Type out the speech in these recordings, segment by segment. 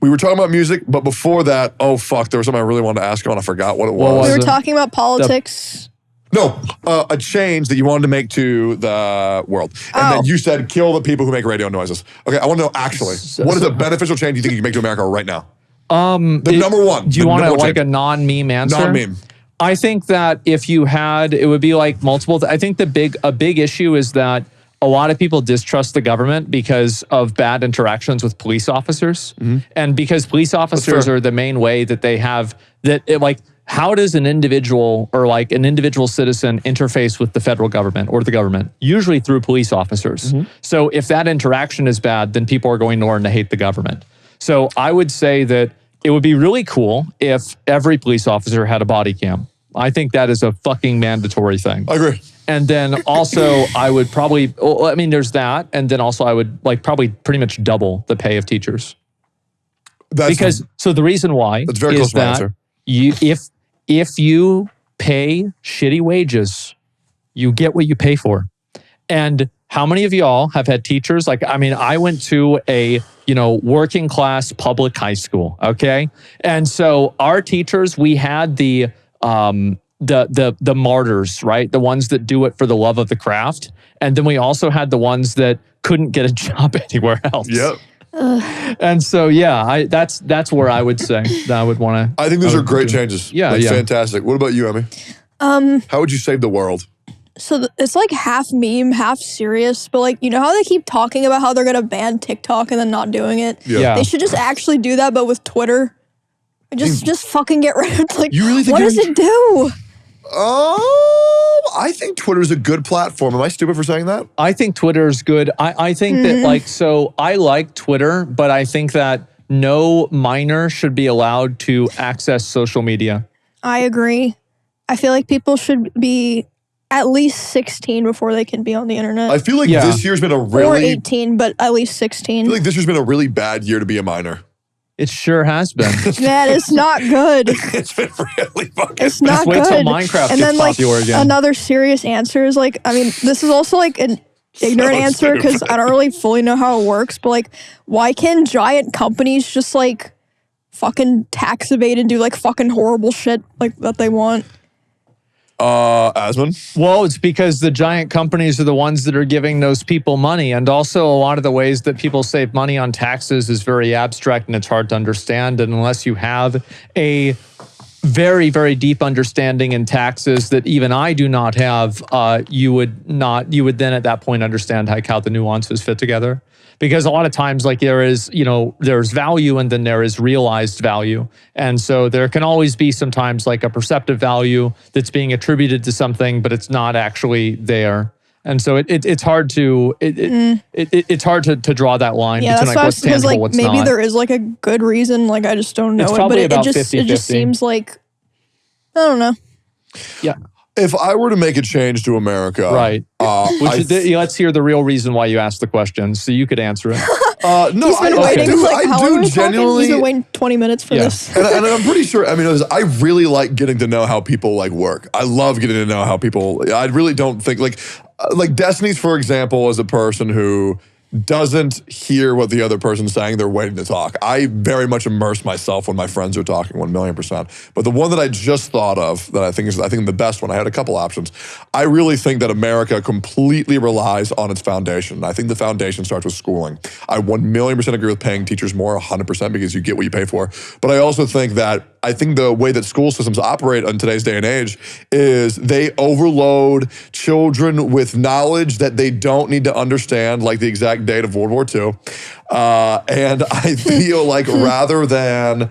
We were talking about music, but before that, oh fuck, there was something I really wanted to ask you and I forgot what it was. We were talking about politics. A change that you wanted to make to the world. And then you said, kill the people who make radio noises. Okay, I want to know actually, what is a beneficial change you think you can make to America right now? The number one. Do you want a non-meme answer? Non-meme. I think that if you had, it would be like multiple. I think a big issue is that a lot of people distrust the government because of bad interactions with police officers. And because police officers are the main way that they have how does an individual or like an individual citizen interface with the federal government or the government? Usually through police officers. So if that interaction is bad, then people are going to learn to hate the government. So I would say that it would be really cool if every police officer had a body cam. I think that is a fucking mandatory thing. I agree. And then also I would probably, there's that. And then also I would probably pretty much double the pay of teachers. So the reason why that's very is close that if you pay shitty wages, you get what you pay for. And how many of y'all have had teachers? I went to a working class public high school. Okay, and so our teachers, we had the martyrs, right? The ones that do it for the love of the craft, and then we also had the ones that couldn't get a job anywhere else. Yep. And so that's where I would say that I would want to. I think those are great changes. Yeah, fantastic. What about you, Emmy? How would you save the world? So it's like half meme, half serious, but how they keep talking about how they're gonna ban TikTok and then not doing it? Yeah. They should just actually do that, but with Twitter. Just fucking get rid of it. You really think what does it do? I think Twitter's a good platform. Am I stupid for saying that? I think Twitter's good. I think that I like Twitter, but I think that no minor should be allowed to access social media. I agree. I feel like people should be at least 16 before they can be on the internet. I feel like this year's been a really... Or 18, but at least 16. I feel like this year's been a really bad year to be a minor. It sure has been. Man, it's not good. It's been really fucking It's not good. Just wait till Minecraft gets popular again. Another serious answer is this is also an ignorant answer because I don't really fully know how it works, but why can giant companies just fucking tax evade and do fucking horrible shit that they want? Asmon? Well, it's because the giant companies are the ones that are giving those people money. And also a lot of the ways that people save money on taxes is very abstract and it's hard to understand. And unless you have a very, very deep understanding in taxes that even I do not have, you would then at that point understand how the nuances fit together. Because a lot of times there is, there's value and then there is realized value. And so there can always be sometimes a perceptive value that's being attributed to something, but it's not actually there. And so it's hard to it's hard to draw that line between what's tangible, what's not. Maybe there is a good reason, I just don't know it's it, probably but about it just 50-50. It just seems I don't know. Yeah. If I were to make a change to America, right? Let's hear the real reason why you asked the question, so you could answer it. No, He's been waiting. I do genuinely. He's been waiting 20 minutes for this. And I'm pretty sure. I really like getting to know how people work. I love getting to know how people. I really don't think like Destiny's, for example, is a person who doesn't hear what the other person's saying. They're waiting to talk. I very much immerse myself when my friends are talking 1,000,000%. But the one that I just thought of that I think the best one, I had a couple options. I really think that America completely relies on its foundation. I think the foundation starts with schooling. I 1,000,000% agree with paying teachers more, 100%, because you get what you pay for. But I also think the way that school systems operate in today's day and age is they overload children with knowledge that they don't need to understand, like the exact date of World War II. And I feel like rather than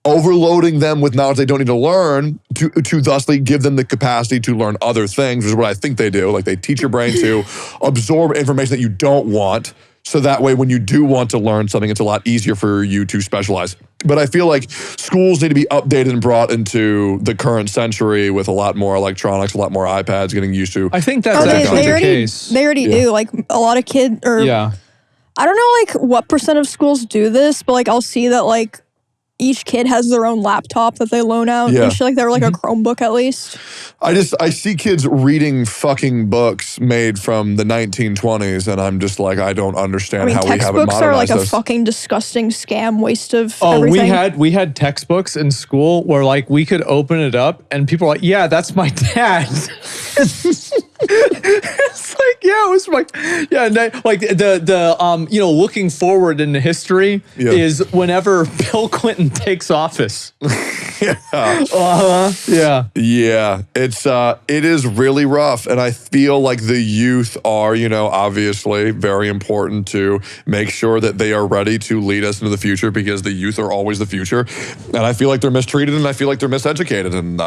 overloading them with knowledge they don't need to learn, to thusly give them the capacity to learn other things, which is what I think they do. They teach your brain to absorb information that you don't want, so that way when you do want to learn something, it's a lot easier for you to specialize. But I feel like schools need to be updated and brought into the current century with a lot more electronics, a lot more iPads getting used to. I think that's the case. They already do. A lot of kids, I don't know what % of schools do this, but I'll see that each kid has their own laptop that they loan out Yeah. and shit like that, or like a Chromebook at least. I see kids reading fucking books made from the 1920s, and I'm just like, I don't understand I mean, how we haven't textbooks are like modernized a this. fucking disgusting scam waste of Oh, everything. we had textbooks in school where like we could open it up and people are like, yeah, that's my dad. It's like, yeah, it was my, yeah, and like the you know, looking forward in history Yeah. is whenever Bill Clinton takes office. Yeah. Yeah. Yeah, it is really rough, and I feel like the youth are, you know, obviously very important to make sure that they are ready to lead us into the future, because the youth are always the future, and I feel like they're mistreated, and I feel like they're miseducated, and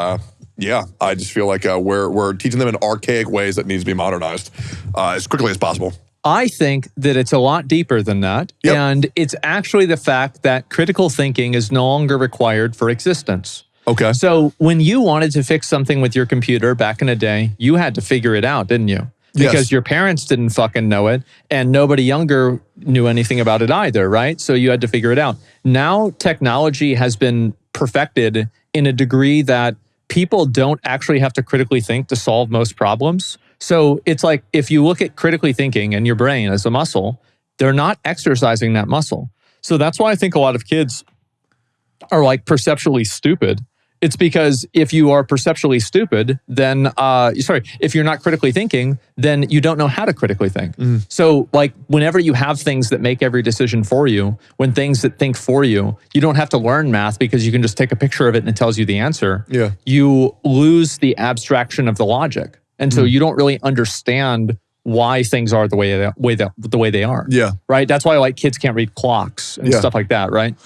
yeah, I just feel like we're teaching them in archaic ways that needs to be modernized as quickly as possible. I think that it's a lot deeper than that. Yep. And it's actually the fact that critical thinking is no longer required for existence. Okay. So when you wanted to fix something with your computer back in the day, you had to figure it out, didn't you? Yes. Because your parents didn't fucking know it and nobody younger knew anything about it either, right? So you had to figure it out. Now technology has been perfected in a degree that people don't actually have to critically think to solve most problems. So it's like if you look at critically thinking and your brain as a muscle, they're not exercising that muscle. So that's why I think a lot of kids are like perceptually stupid. It's because if you are perceptually stupid, then, if you're not critically thinking, then you don't know how to critically think. So like whenever you have things that make every decision for you, when things that think for you, you don't have to learn math because you can just take a picture of it and it tells you the answer. Yeah. You lose the abstraction of the logic. And so you don't really understand why things are the way they are. Yeah. Right? That's why like kids can't read clocks and Yeah. stuff like that, right?